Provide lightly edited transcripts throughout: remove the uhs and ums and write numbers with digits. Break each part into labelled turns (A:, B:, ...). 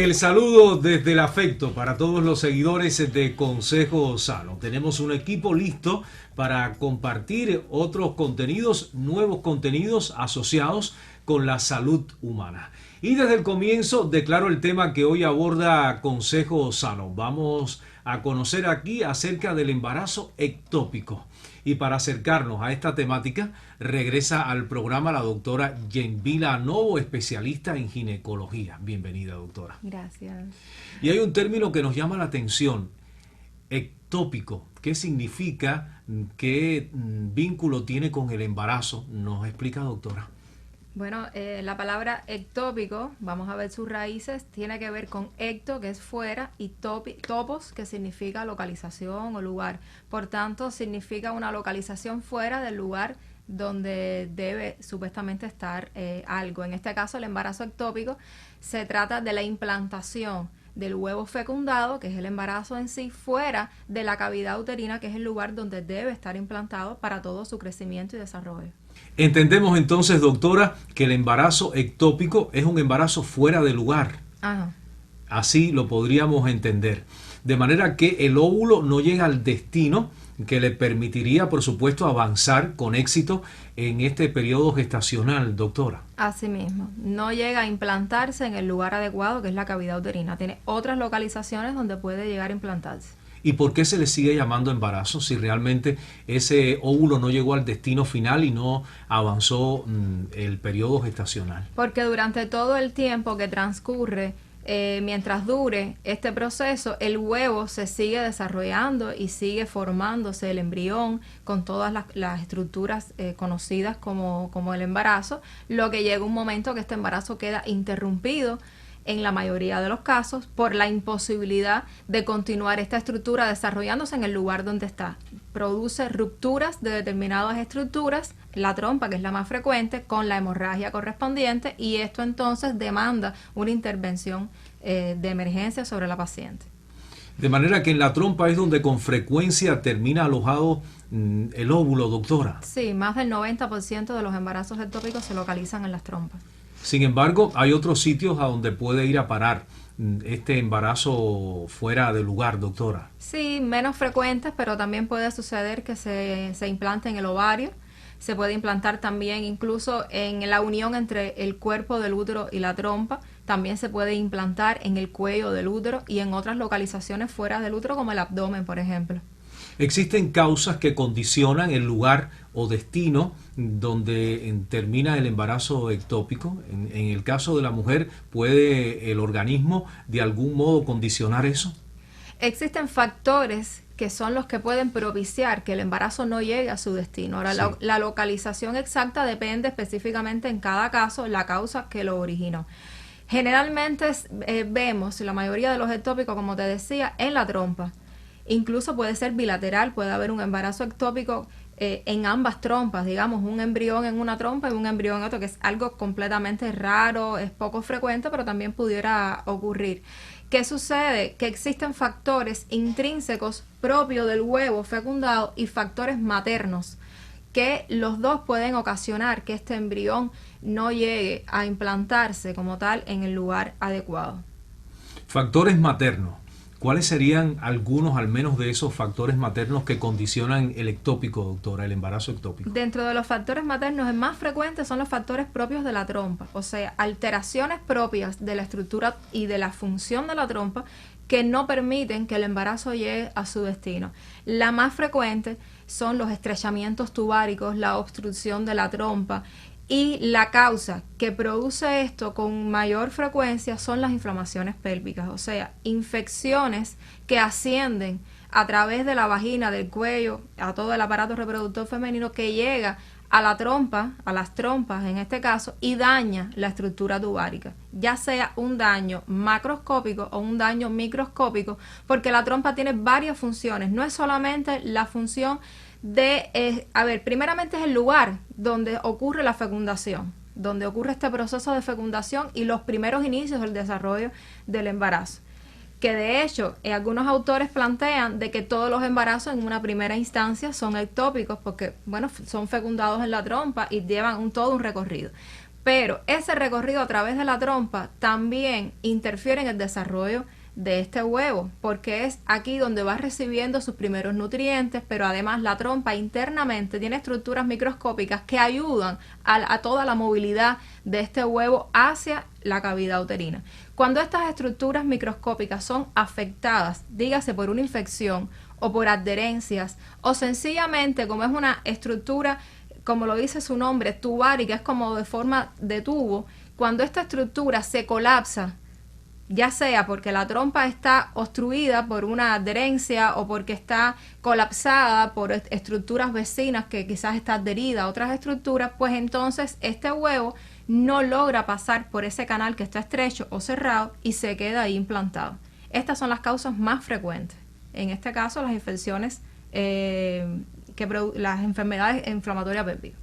A: El saludo desde el afecto para todos los seguidores de Consejo Sano. Tenemos un equipo listo para compartir otros contenidos, nuevos contenidos asociados con la salud humana. Y desde el comienzo declaro el tema que hoy aborda Consejo Sano. Vamos a conocer aquí acerca del embarazo ectópico. Y para acercarnos a esta temática, regresa al programa la doctora Yenvila Novo, especialista en ginecología. Bienvenida, doctora.
B: Gracias.
A: Y hay un término que nos llama la atención, ectópico. ¿Qué significa? ¿Qué vínculo tiene con el embarazo? ¿Nos explica, doctora?
B: Bueno, la palabra ectópico, vamos a ver sus raíces, tiene que ver con ecto, que es fuera, y topos, que significa localización o lugar. Por tanto, significa una localización fuera del lugar donde debe supuestamente estar algo. En este caso, el embarazo ectópico se trata de la implantación del huevo fecundado, que es el embarazo en sí, fuera de la cavidad uterina, que es el lugar donde debe estar implantado para todo su crecimiento y desarrollo.
A: Entendemos entonces, doctora, que el embarazo ectópico es un embarazo fuera de lugar.
B: Ajá.
A: Así lo podríamos entender. De manera que el óvulo no llega al destino que le permitiría, por supuesto, avanzar con éxito en este periodo gestacional, doctora.
B: Así mismo, no llega a implantarse en el lugar adecuado, que es la cavidad uterina. Tiene otras localizaciones donde puede llegar a implantarse.
A: ¿Y por qué se le sigue llamando embarazo si realmente ese óvulo no llegó al destino final y no avanzó el periodo gestacional?
B: Porque durante todo el tiempo que transcurre, mientras dure este proceso, el huevo se sigue desarrollando y sigue formándose el embrión con todas las estructuras conocidas como el embarazo, lo que llega un momento que este embarazo queda interrumpido en la mayoría de los casos por la imposibilidad de continuar esta estructura desarrollándose en el lugar donde está. Produce rupturas de determinadas estructuras, la trompa, que es la más frecuente, con la hemorragia correspondiente, y esto entonces demanda una intervención de emergencia sobre la paciente.
A: De manera que en la trompa es donde con frecuencia termina alojado el óvulo, doctora.
B: Sí, más del 90% de los embarazos ectópicos se localizan en las trompas.
A: Sin embargo, hay otros sitios a donde puede ir a parar este embarazo fuera de lugar, doctora.
B: Sí, menos frecuentes, pero también puede suceder que se implante en el ovario. Se puede implantar también incluso en la unión entre el cuerpo del útero y la trompa. También se puede implantar en el cuello del útero y en otras localizaciones fuera del útero, como el abdomen, por ejemplo.
A: Existen causas que condicionan el lugar o destino donde termina el embarazo ectópico. En el caso de la mujer, ¿puede el organismo de algún modo condicionar eso?
B: Existen factores que son los que pueden propiciar que el embarazo no llegue a su destino. Ahora, sí, la localización exacta depende específicamente en cada caso la causa que lo originó. Generalmente vemos la mayoría de los ectópicos, como te decía, en la trompa. Incluso puede ser bilateral, puede haber un embarazo ectópico en ambas trompas, digamos, un embrión en una trompa y un embrión en otro, que es algo completamente raro, es poco frecuente, pero también pudiera ocurrir. ¿Qué sucede? Que existen factores intrínsecos propios del huevo fecundado y factores maternos, que los dos pueden ocasionar que este embrión no llegue a implantarse como tal en el lugar adecuado.
A: Factores maternos. ¿Cuáles serían algunos, al menos, de esos factores maternos que condicionan el ectópico, doctora, el embarazo ectópico?
B: Dentro de los factores maternos, el más frecuente son los factores propios de la trompa, o sea, alteraciones propias de la estructura y de la función de la trompa que no permiten que el embarazo llegue a su destino. La más frecuente son los estrechamientos tubáricos, la obstrucción de la trompa, y la causa que produce esto con mayor frecuencia son las inflamaciones pélvicas, o sea, infecciones que ascienden a través de la vagina, del cuello, a todo el aparato reproductor femenino, que llega a la trompa, a las trompas en este caso, y daña la estructura tubárica, ya sea un daño macroscópico o un daño microscópico, porque la trompa tiene varias funciones, no es solamente la función primeramente es el lugar donde ocurre la fecundación, donde ocurre este proceso de fecundación y los primeros inicios del desarrollo del embarazo. Que de hecho, algunos autores plantean de que todos los embarazos en una primera instancia son ectópicos porque, bueno, son fecundados en la trompa y llevan todo un recorrido. Pero ese recorrido a través de la trompa también interfiere en el desarrollo de este huevo, porque es aquí donde va recibiendo sus primeros nutrientes, pero además la trompa internamente tiene estructuras microscópicas que ayudan a toda la movilidad de este huevo hacia la cavidad uterina. Cuando estas estructuras microscópicas son afectadas, dígase por una infección o por adherencias, o sencillamente como es una estructura, como lo dice su nombre, tubárica, es como de forma de tubo, cuando esta estructura se colapsa, ya sea porque la trompa está obstruida por una adherencia o porque está colapsada por estructuras vecinas que quizás está adherida a otras estructuras, pues entonces este huevo no logra pasar por ese canal que está estrecho o cerrado y se queda ahí implantado. Estas son las causas más frecuentes. En este caso, las infecciones, las enfermedades inflamatorias pépticas.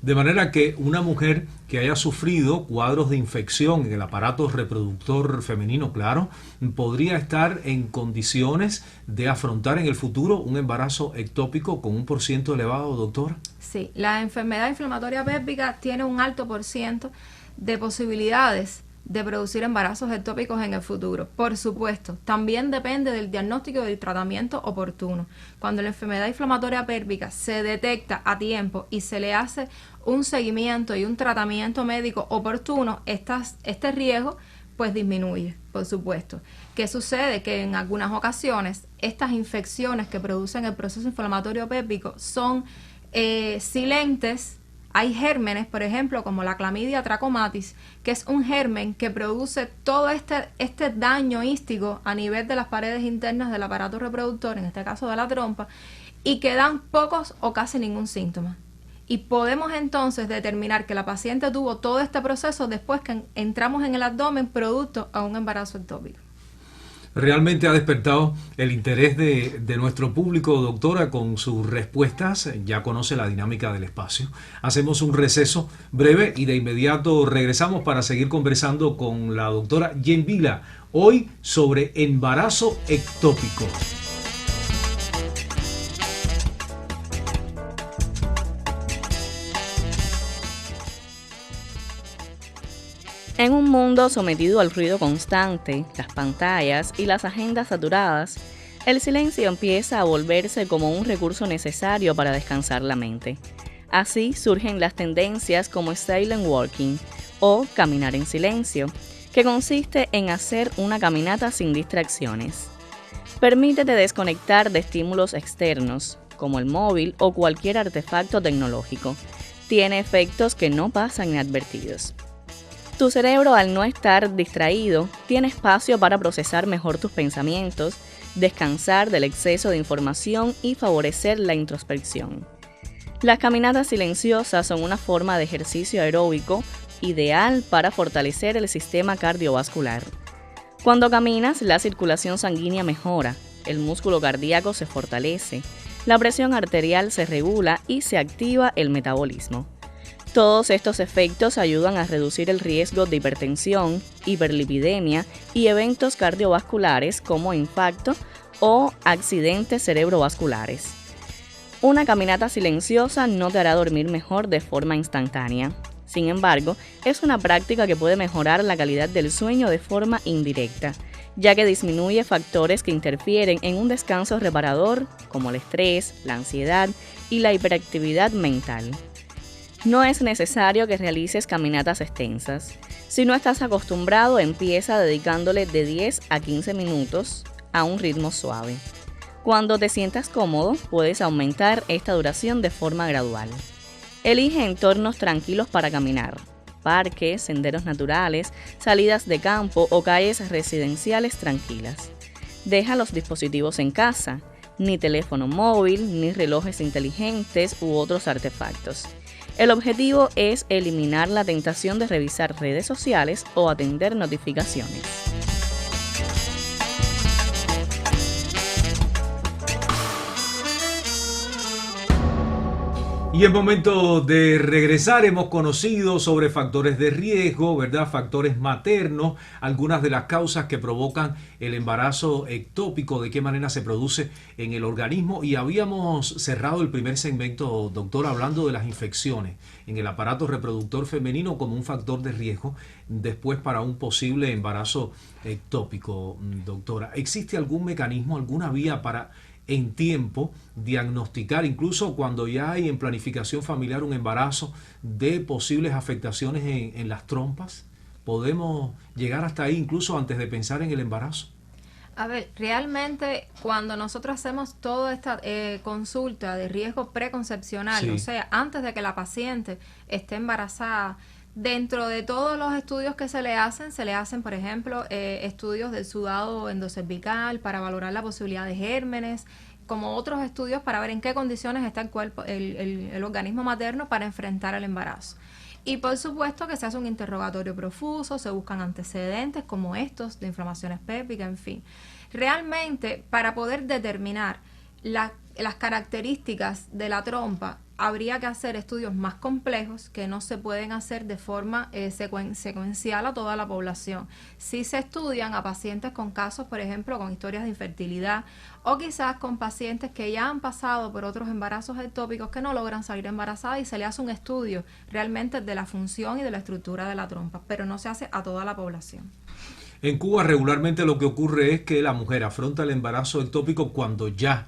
A: De manera que una mujer que haya sufrido cuadros de infección en el aparato reproductor femenino, claro, podría estar en condiciones de afrontar en el futuro un embarazo ectópico con un % elevado, doctora.
B: Sí, la enfermedad inflamatoria péptica tiene un alto % de posibilidades de producir embarazos ectópicos en el futuro. Por supuesto, también depende del diagnóstico y del tratamiento oportuno. Cuando la enfermedad inflamatoria pélvica se detecta a tiempo y se le hace un seguimiento y un tratamiento médico oportuno, este riesgo pues disminuye, por supuesto. ¿Qué sucede? Que en algunas ocasiones estas infecciones que producen el proceso inflamatorio pélvico son silentes. Hay gérmenes, por ejemplo, como la clamidia trachomatis, que es un germen que produce todo este daño hístico a nivel de las paredes internas del aparato reproductor, en este caso de la trompa, y que dan pocos o casi ningún síntoma. Y podemos entonces determinar que la paciente tuvo todo este proceso después que entramos en el abdomen producto a un embarazo ectópico.
A: Realmente ha despertado el interés de nuestro público, doctora, con sus respuestas. Ya conoce la dinámica del espacio. Hacemos un receso breve y de inmediato regresamos para seguir conversando con la doctora Jen Vila, hoy sobre embarazo ectópico.
C: En un mundo sometido al ruido constante, las pantallas y las agendas saturadas, el silencio empieza a volverse como un recurso necesario para descansar la mente. Así surgen las tendencias como silent walking o caminar en silencio, que consiste en hacer una caminata sin distracciones. Permítete desconectar de estímulos externos, como el móvil o cualquier artefacto tecnológico. Tiene efectos que no pasan inadvertidos. Tu cerebro, al no estar distraído, tiene espacio para procesar mejor tus pensamientos, descansar del exceso de información y favorecer la introspección. Las caminatas silenciosas son una forma de ejercicio aeróbico ideal para fortalecer el sistema cardiovascular. Cuando caminas, la circulación sanguínea mejora, el músculo cardíaco se fortalece, la presión arterial se regula y se activa el metabolismo. Todos estos efectos ayudan a reducir el riesgo de hipertensión, hiperlipidemia y eventos cardiovasculares como infarto o accidentes cerebrovasculares. Una caminata silenciosa no te hará dormir mejor de forma instantánea. Sin embargo, es una práctica que puede mejorar la calidad del sueño de forma indirecta, ya que disminuye factores que interfieren en un descanso reparador, como el estrés, la ansiedad y la hiperactividad mental. No es necesario que realices caminatas extensas. Si no estás acostumbrado, empieza dedicándole de 10 a 15 minutos a un ritmo suave. Cuando te sientas cómodo, puedes aumentar esta duración de forma gradual. Elige entornos tranquilos para caminar: parques, senderos naturales, salidas de campo o calles residenciales tranquilas. Deja los dispositivos en casa, ni teléfono móvil, ni relojes inteligentes u otros artefactos. El objetivo es eliminar la tentación de revisar redes sociales o atender notificaciones.
A: Y es momento de regresar. Hemos conocido sobre factores de riesgo, ¿verdad? Factores maternos, algunas de las causas que provocan el embarazo ectópico, de qué manera se produce en el organismo. Y habíamos cerrado el primer segmento, doctor, hablando de las infecciones en el aparato reproductor femenino como un factor de riesgo después para un posible embarazo ectópico, doctora. ¿Existe algún mecanismo, alguna vía para en tiempo diagnosticar, incluso cuando ya hay en planificación familiar un embarazo, de posibles afectaciones en las trompas? ¿Podemos llegar hasta ahí incluso antes de pensar en el embarazo?
B: A ver, realmente cuando nosotros hacemos toda esta consulta de riesgo preconcepcional, o sea, antes de que la paciente esté embarazada, dentro de todos los estudios que se le hacen, por ejemplo, estudios del sudado endocervical para valorar la posibilidad de gérmenes, como otros estudios para ver en qué condiciones está el cuerpo, el organismo materno para enfrentar el embarazo. Y por supuesto que se hace un interrogatorio profuso, se buscan antecedentes como estos de inflamaciones pépticas, en fin. Realmente, para poder determinar las características de la trompa, habría que hacer estudios más complejos que no se pueden hacer de forma secuencial a toda la población. Sí se estudian a pacientes con casos, por ejemplo, con historias de infertilidad, o quizás con pacientes que ya han pasado por otros embarazos ectópicos que no logran salir embarazadas, y se le hace un estudio realmente de la función y de la estructura de la trompa, pero no se hace a toda la población.
A: En Cuba regularmente lo que ocurre es que la mujer afronta el embarazo ectópico cuando ya,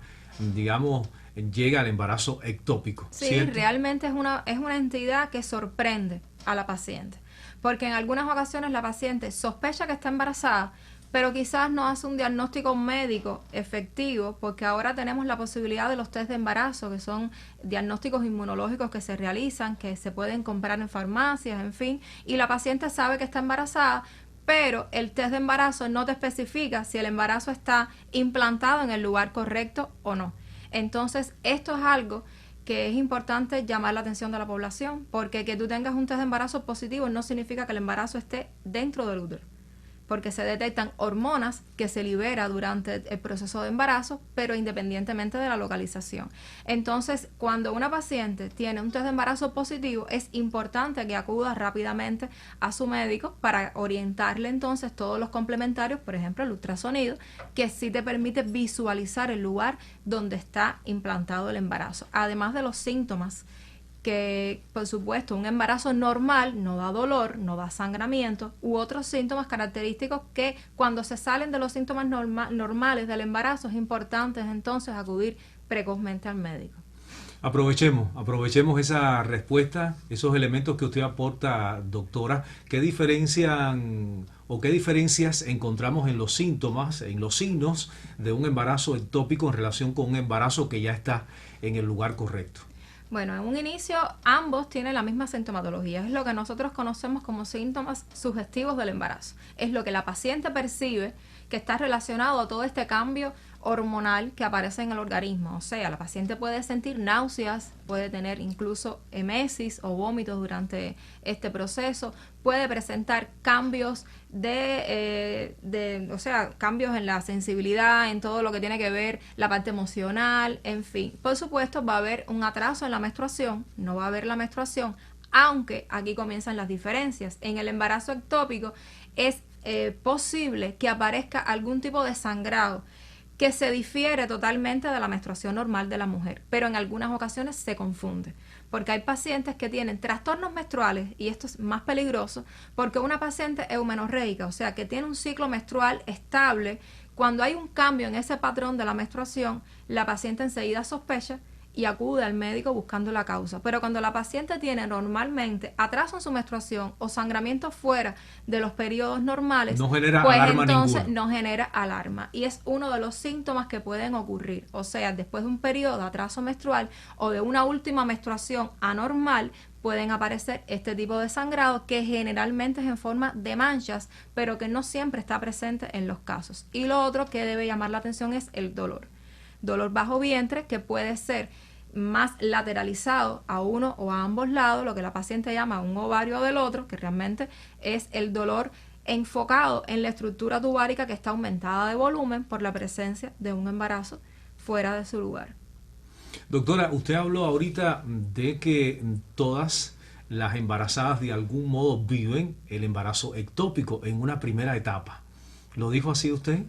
A: digamos, llega al embarazo ectópico.
B: Sí,
A: ¿cierto?
B: realmente es una entidad que sorprende a la paciente, porque en algunas ocasiones la paciente sospecha que está embarazada, pero quizás no hace un diagnóstico médico efectivo, porque ahora tenemos la posibilidad de los test de embarazo, que son diagnósticos inmunológicos que se realizan, que se pueden comprar en farmacias, en fin, y la paciente sabe que está embarazada, pero el test de embarazo no te especifica si el embarazo está implantado en el lugar correcto o no. Entonces, esto es algo que es importante llamar la atención de la población, porque que tú tengas un test de embarazo positivo no significa que el embarazo esté dentro del útero, porque se detectan hormonas que se liberan durante el proceso de embarazo, pero independientemente de la localización. Entonces, cuando una paciente tiene un test de embarazo positivo, es importante que acuda rápidamente a su médico para orientarle entonces todos los complementarios, por ejemplo, el ultrasonido, que sí te permite visualizar el lugar donde está implantado el embarazo, además de los síntomas que, por supuesto, un embarazo normal no da dolor, no da sangramiento u otros síntomas característicos que cuando se salen de los síntomas normales del embarazo es importante entonces acudir precozmente al médico.
A: Aprovechemos esa respuesta, esos elementos que usted aporta, doctora. ¿Qué diferencian o qué diferencias encontramos en los síntomas, en los signos de un embarazo ectópico en relación con un embarazo que ya está en el lugar correcto?
B: Bueno, en un inicio ambos tienen la misma sintomatología, es lo que nosotros conocemos como síntomas sugestivos del embarazo. Es lo que la paciente percibe que está relacionado a todo este cambio hormonal que aparece en el organismo. O sea, la paciente puede sentir náuseas, puede tener incluso emesis o vómitos durante este proceso, puede presentar cambios cambios en la sensibilidad, en todo lo que tiene que ver la parte emocional, en fin. Por supuesto, va a haber un atraso en la menstruación, no va a haber la menstruación, aunque aquí comienzan las diferencias. En el embarazo ectópico es posible que aparezca algún tipo de sangrado que se difiere totalmente de la menstruación normal de la mujer, pero en algunas ocasiones se confunde, porque hay pacientes que tienen trastornos menstruales, y esto es más peligroso, porque una paciente eumenorreica, o sea, que tiene un ciclo menstrual estable, cuando hay un cambio en ese patrón de la menstruación, la paciente enseguida sospecha y acude al médico buscando la causa. Pero cuando la paciente tiene normalmente atraso en su menstruación o sangramiento fuera de los periodos normales,
A: no genera
B: pues
A: alarma
B: entonces
A: ninguna.
B: no genera alarma. Y es uno de los síntomas que pueden ocurrir. O sea, después de un periodo de atraso menstrual o de una última menstruación anormal, pueden aparecer este tipo de sangrado que generalmente es en forma de manchas, pero que no siempre está presente en los casos. Y lo otro que debe llamar la atención es el dolor. Dolor bajo vientre, que puede ser más lateralizado a uno o a ambos lados, lo que la paciente llama un ovario del otro, que realmente es el dolor enfocado en la estructura tubárica que está aumentada de volumen por la presencia de un embarazo fuera de su lugar.
A: Doctora, usted habló ahorita de que todas las embarazadas de algún modo viven el embarazo ectópico en una primera etapa. ¿Lo dijo así usted?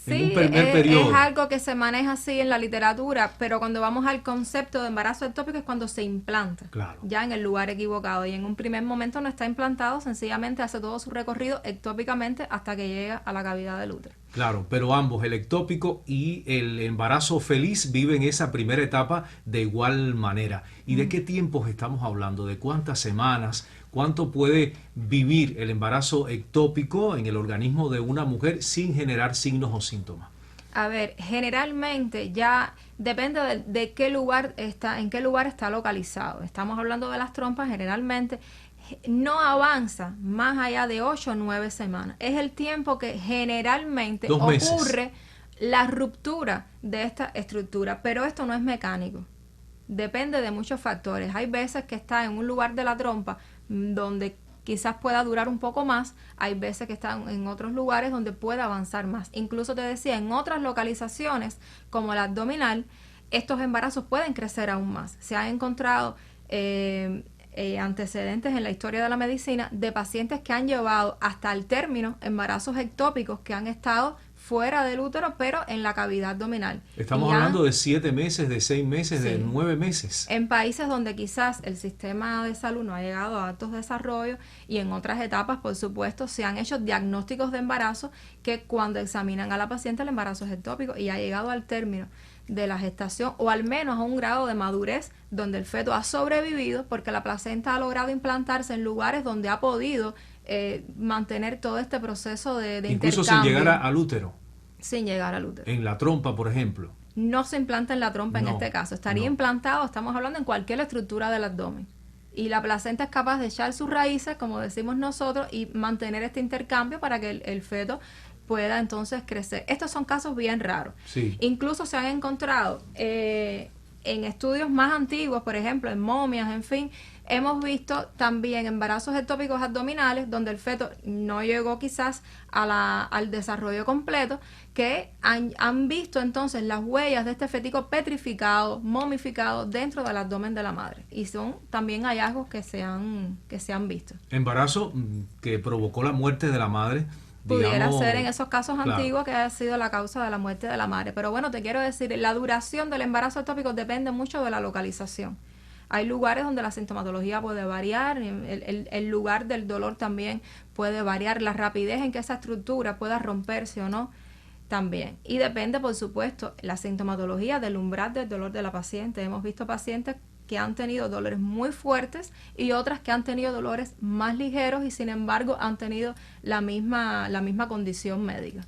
A: En un
B: Sí,
A: primer periodo.
B: es algo que se maneja así en la literatura, pero cuando vamos al concepto de embarazo ectópico es cuando se implanta,
A: Claro.
B: ya en el lugar equivocado, y en un primer momento no está implantado, sencillamente hace todo su recorrido ectópicamente hasta que llega a la cavidad del útero.
A: Claro, pero ambos, el ectópico y el embarazo feliz, viven esa primera etapa de igual manera. ¿Y de qué tiempos estamos hablando? ¿De cuántas semanas? ¿Cuánto puede vivir el embarazo ectópico en el organismo de una mujer sin generar signos o síntomas?
B: A ver, generalmente ya depende de qué lugar está, en qué lugar está localizado. Estamos hablando de las trompas, generalmente no avanza más allá de 8 o 9 semanas. Es el tiempo que generalmente
A: 2 meses.
B: ocurre la ruptura de esta estructura, pero esto no es mecánico. Depende de muchos factores. Hay veces que está en un lugar de la trompa donde quizás pueda durar un poco más, hay veces que están en otros lugares donde puede avanzar más. Incluso te decía, en otras localizaciones, como la abdominal, estos embarazos pueden crecer aún más. Se han encontrado antecedentes en la historia de la medicina de pacientes que han llevado hasta el término embarazos ectópicos que han estado fuera del útero, pero en la cavidad abdominal.
A: Estamos hablando de 7 meses, de 6 meses,
B: Sí.
A: de 9 meses.
B: En países donde quizás el sistema de salud no ha llegado a altos desarrollos, y en otras etapas, por supuesto, se han hecho diagnósticos de embarazo que cuando examinan a la paciente el embarazo es ectópico y ha llegado al término de la gestación, o al menos a un grado de madurez donde el feto ha sobrevivido porque la placenta ha logrado implantarse en lugares donde ha podido mantener todo este proceso de
A: Incluso sin
B: intercambio.
A: llegar al útero.
B: Sin llegar al útero.
A: En la trompa, por ejemplo.
B: No se implanta en la trompa en
A: No,
B: este caso. Estaría
A: no.
B: implantado, estamos hablando, en cualquier estructura del abdomen. Y la placenta es capaz de echar sus raíces, como decimos nosotros, y mantener este intercambio para que el feto pueda entonces crecer. Estos son casos bien raros.
A: Sí.
B: Incluso se han encontrado en estudios más antiguos, por ejemplo, en momias, en fin, hemos visto también embarazos ectópicos abdominales donde el feto no llegó quizás al desarrollo completo, que han visto entonces las huellas de este fetico petrificado, momificado dentro del abdomen de la madre. Y son también hallazgos que se han visto.
A: Embarazo que provocó la muerte de la madre.
B: Pudiera
A: Digamos,
B: ser en esos casos
A: claro.
B: antiguos que haya sido la causa de la muerte de la madre. Pero bueno, te quiero decir, la duración del embarazo ectópico depende mucho de la localización. Hay lugares donde la sintomatología puede variar, el lugar del dolor también puede variar, la rapidez en que esa estructura pueda romperse o no también. Y depende, por supuesto, la sintomatología del umbral del dolor de la paciente. Hemos visto pacientes que han tenido dolores muy fuertes y otras que han tenido dolores más ligeros y sin embargo han tenido la misma condición médica.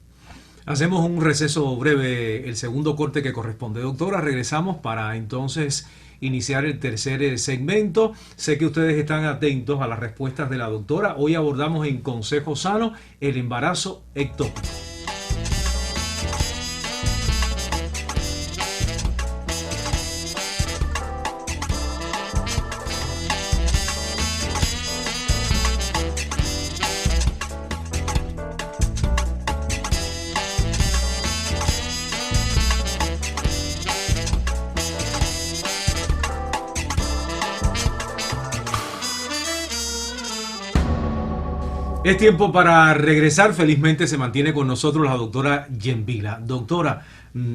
A: Hacemos un receso breve, el segundo corte que corresponde. Doctora, regresamos para entonces iniciar el tercer segmento. Sé que ustedes están atentos a las respuestas de la doctora. Hoy abordamos en Consejo Sano el embarazo ectópico. Es tiempo para regresar. Felizmente se mantiene con nosotros la doctora Yenvila. Doctora,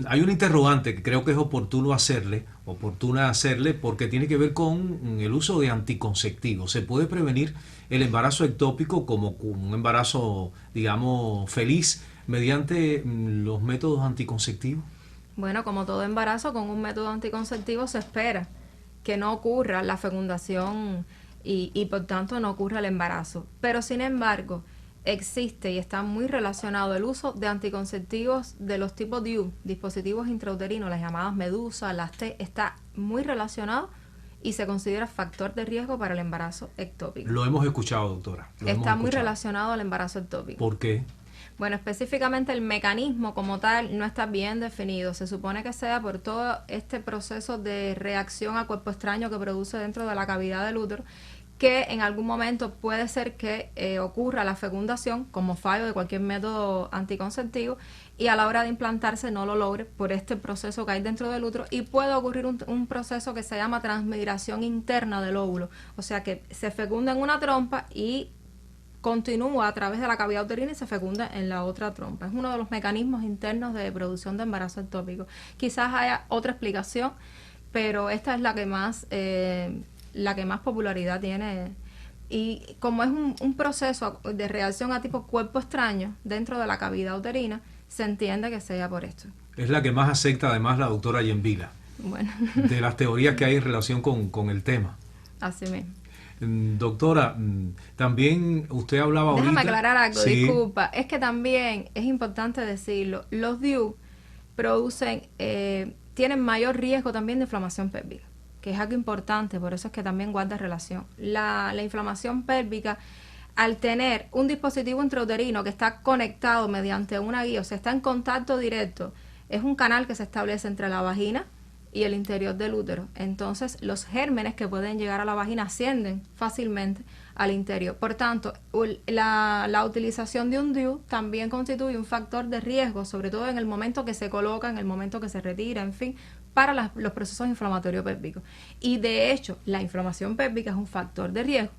A: hay un interrogante que creo que es oportuna hacerle porque tiene que ver con el uso de anticonceptivos. ¿Se puede prevenir el embarazo ectópico como un embarazo, digamos, feliz mediante los métodos anticonceptivos?
B: Bueno, como todo embarazo, con un método anticonceptivo se espera que no ocurra la fecundación y por tanto no ocurra el embarazo. Pero sin embargo, existe y está muy relacionado el uso de anticonceptivos de los tipos DIU, dispositivos intrauterinos, las llamadas Medusa, las T, está muy relacionado y se considera factor de riesgo para el embarazo ectópico.
A: Lo hemos escuchado, doctora.
B: Está muy relacionado al embarazo ectópico.
A: ¿Por qué?
B: Bueno, específicamente el mecanismo como tal no está bien definido. Se supone que sea por todo este proceso de reacción a cuerpo extraño que produce dentro de la cavidad del útero, que en algún momento puede ser que ocurra la fecundación como fallo de cualquier método anticonceptivo y a la hora de implantarse no lo logre por este proceso que hay dentro del útero, y puede ocurrir un proceso que se llama transmigración interna del óvulo, o sea que se fecunda en una trompa y continúa a través de la cavidad uterina y se fecunda en la otra trompa. Es uno de los mecanismos internos de producción de embarazo ectópico. Quizás haya otra explicación, pero esta es la que más popularidad tiene, y como es un proceso de reacción a tipo cuerpo extraño dentro de la cavidad uterina, se entiende que sea por esto.
A: Es la que más acepta además la doctora Yenvila,
B: Bueno.
A: de las teorías que hay en relación con el tema.
B: Así mismo.
A: Doctora, también usted hablaba ahorita...
B: Déjame aclarar algo,
A: sí.
B: Disculpa. Es que también es importante decirlo, los DIU tienen mayor riesgo también de inflamación pélvica, que es algo importante, por eso es que también guarda relación. La inflamación pélvica, al tener un dispositivo intrauterino que está conectado mediante una guía, o sea, está en contacto directo, es un canal que se establece entre la vagina y el interior del útero. Entonces, los gérmenes que pueden llegar a la vagina ascienden fácilmente al interior. Por tanto, la utilización de un DIU también constituye un factor de riesgo, sobre todo en el momento que se coloca, en el momento que se retira, en fin, para los procesos inflamatorios pélvicos. Y de hecho, la inflamación pélvica es un factor de riesgo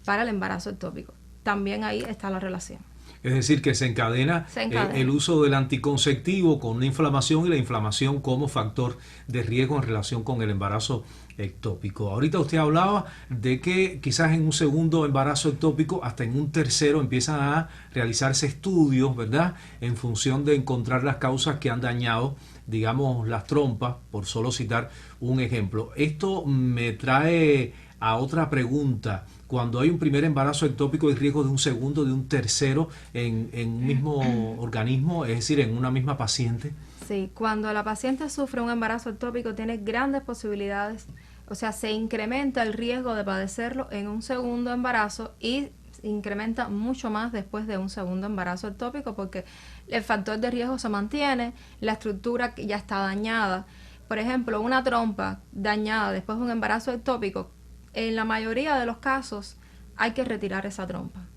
B: para el embarazo ectópico. También ahí está la relación.
A: Es decir, que se encadena el uso del anticonceptivo con una inflamación, y la inflamación como factor de riesgo en relación con el embarazo ectópico. Ahorita usted hablaba de que quizás en un segundo embarazo ectópico, hasta en un tercero, empiezan a realizarse estudios, ¿verdad?, en función de encontrar las causas que han dañado, digamos, las trompas, por solo citar un ejemplo. Esto me trae a otra pregunta. Cuando hay un primer embarazo ectópico, ¿hay riesgo de un segundo, de un tercero en un mismo organismo, es decir, en una misma paciente?
B: Sí, cuando la paciente sufre un embarazo ectópico tiene grandes posibilidades, o sea, se incrementa el riesgo de padecerlo en un segundo embarazo y incrementa mucho más después de un segundo embarazo ectópico, porque el factor de riesgo se mantiene, la estructura ya está dañada. Por ejemplo, una trompa dañada después de un embarazo ectópico, en la mayoría de los casos hay que retirar esa trompa.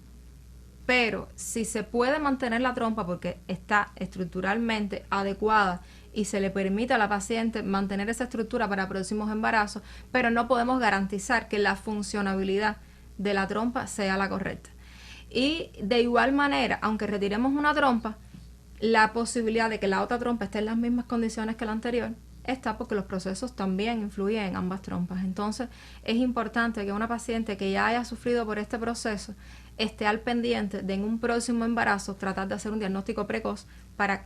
B: Pero si se puede mantener la trompa porque está estructuralmente adecuada y se le permite a la paciente mantener esa estructura para próximos embarazos, pero no podemos garantizar que la funcionabilidad de la trompa sea la correcta. Y de igual manera, aunque retiremos una trompa, la posibilidad de que la otra trompa esté en las mismas condiciones que la anterior está, porque los procesos también influyen en ambas trompas. Entonces es importante que una paciente que ya haya sufrido por este proceso esté al pendiente de en un próximo embarazo tratar de hacer un diagnóstico precoz para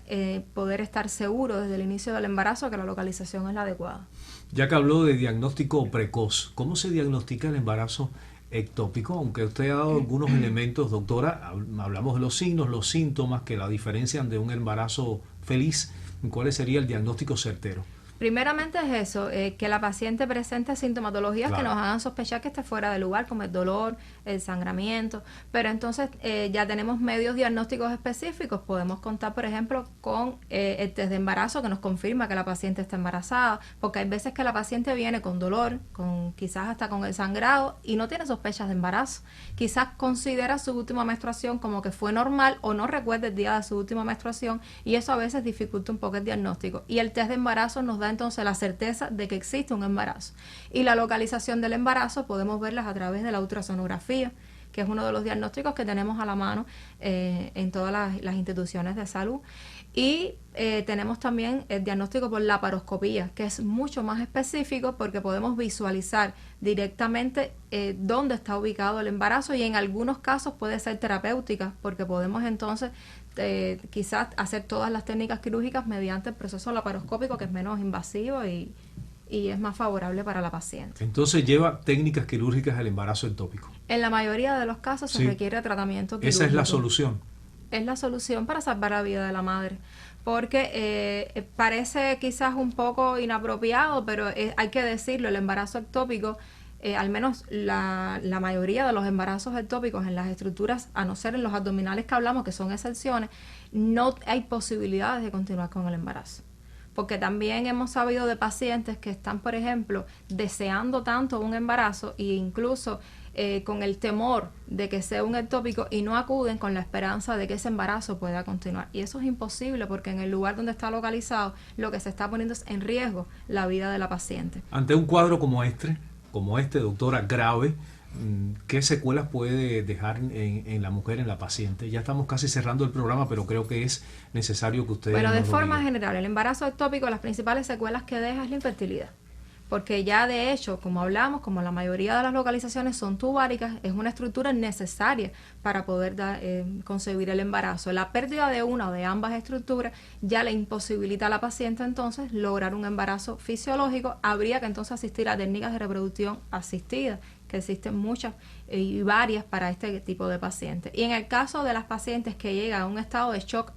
B: poder estar seguro desde el inicio del embarazo que la localización es la adecuada.
A: Ya que habló de diagnóstico precoz, ¿cómo se diagnostica el embarazo ectópico? Aunque usted ha dado algunos elementos, doctora, hablamos de los signos, los síntomas que la diferencian de un embarazo feliz. ¿Cuál sería el diagnóstico certero?
B: Primeramente es eso, que la paciente presente sintomatologías que nos hagan sospechar que esté fuera de lugar, como el dolor, el sangramiento, pero entonces ya tenemos medios diagnósticos específicos. Podemos contar, por ejemplo, con el test de embarazo que nos confirma que la paciente está embarazada, porque hay veces que la paciente viene con dolor, quizás hasta con el sangrado, y no tiene sospechas de embarazo. Quizás considera su última menstruación como que fue normal o no recuerda el día de su última menstruación, y eso a veces dificulta un poco el diagnóstico. Y el test de embarazo nos da entonces la certeza de que existe un embarazo. Y la localización del embarazo podemos verlas a través de la ultrasonografía, que es uno de los diagnósticos que tenemos a la mano en todas las instituciones de salud. Y tenemos también el diagnóstico por laparoscopía, que es mucho más específico porque podemos visualizar directamente dónde está ubicado el embarazo, y en algunos casos puede ser terapéutica porque podemos entonces quizás hacer todas las técnicas quirúrgicas mediante el proceso laparoscópico, que es menos invasivo y es más favorable para la paciente.
A: Entonces lleva técnicas quirúrgicas al embarazo ectópico.
B: En la mayoría de los casos se requiere tratamiento quirúrgico.
A: Esa es la solución.
B: Es la solución para salvar la vida de la madre, porque parece quizás un poco inapropiado, pero hay que decirlo, el embarazo ectópico, al menos la mayoría de los embarazos ectópicos en las estructuras, a no ser en los abdominales que hablamos, que son excepciones, no hay posibilidades de continuar con el embarazo. porque también hemos sabido de pacientes que están, por ejemplo, deseando tanto un embarazo e incluso con el temor de que sea un ectópico y no acuden con la esperanza de que ese embarazo pueda continuar. Y eso es imposible porque en el lugar donde está localizado lo que se está poniendo es en riesgo la vida de la paciente.
A: Ante un cuadro como este, doctora, grave, ¿qué secuelas puede dejar en la mujer, en la paciente? Ya estamos casi cerrando el programa, pero creo que es necesario que ustedes...
B: Bueno, de
A: nos lo
B: forma
A: digan.
B: general, el embarazo ectópico, las principales secuelas que deja es la infertilidad. Porque ya de hecho, como hablamos, como la mayoría de las localizaciones son tubáricas, es una estructura necesaria para poder concebir el embarazo. La pérdida de una o de ambas estructuras ya le imposibilita a la paciente entonces lograr un embarazo fisiológico. Habría que entonces asistir a técnicas de reproducción asistida, que existen muchas y varias para este tipo de pacientes. Y en el caso de las pacientes que llegan a un estado de shock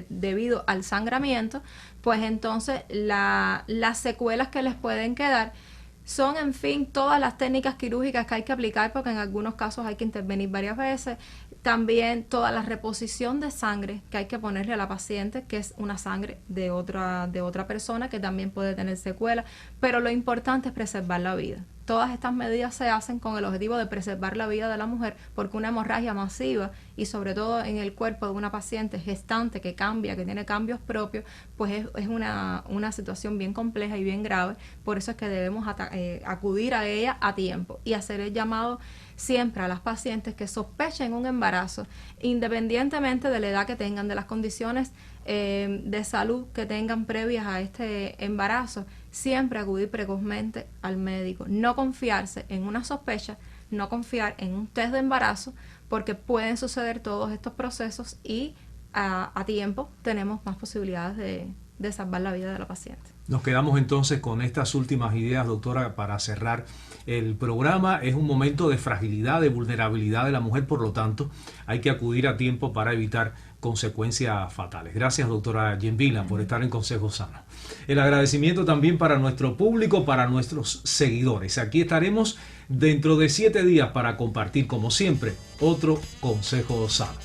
B: debido al sangramiento, pues entonces las secuelas que les pueden quedar son, en fin, todas las técnicas quirúrgicas que hay que aplicar, porque en algunos casos hay que intervenir varias veces. También toda la reposición de sangre que hay que ponerle a la paciente, que es una sangre de otra persona que también puede tener secuelas, pero lo importante es preservar la vida. Todas estas medidas se hacen con el objetivo de preservar la vida de la mujer, porque una hemorragia masiva y sobre todo en el cuerpo de una paciente gestante que cambia, que tiene cambios propios, pues es una situación bien compleja y bien grave. Por eso es que debemos acudir a ella a tiempo y hacer el llamado siempre a las pacientes que sospechen un embarazo, independientemente de la edad que tengan, de las condiciones de salud que tengan previas a este embarazo, siempre acudir precozmente al médico, no confiarse en una sospecha, no confiar en un test de embarazo, porque pueden suceder todos estos procesos y a tiempo tenemos más posibilidades de salvar la vida de la paciente.
A: Nos quedamos entonces con estas últimas ideas, doctora, para cerrar el programa. Es un momento de fragilidad, de vulnerabilidad de la mujer, por lo tanto, hay que acudir a tiempo para evitar consecuencias fatales. Gracias, doctora Genvila, por estar en Consejo Sano. El agradecimiento también para nuestro público, para nuestros seguidores. Aquí estaremos dentro de 7 días para compartir, como siempre, otro Consejo Sano.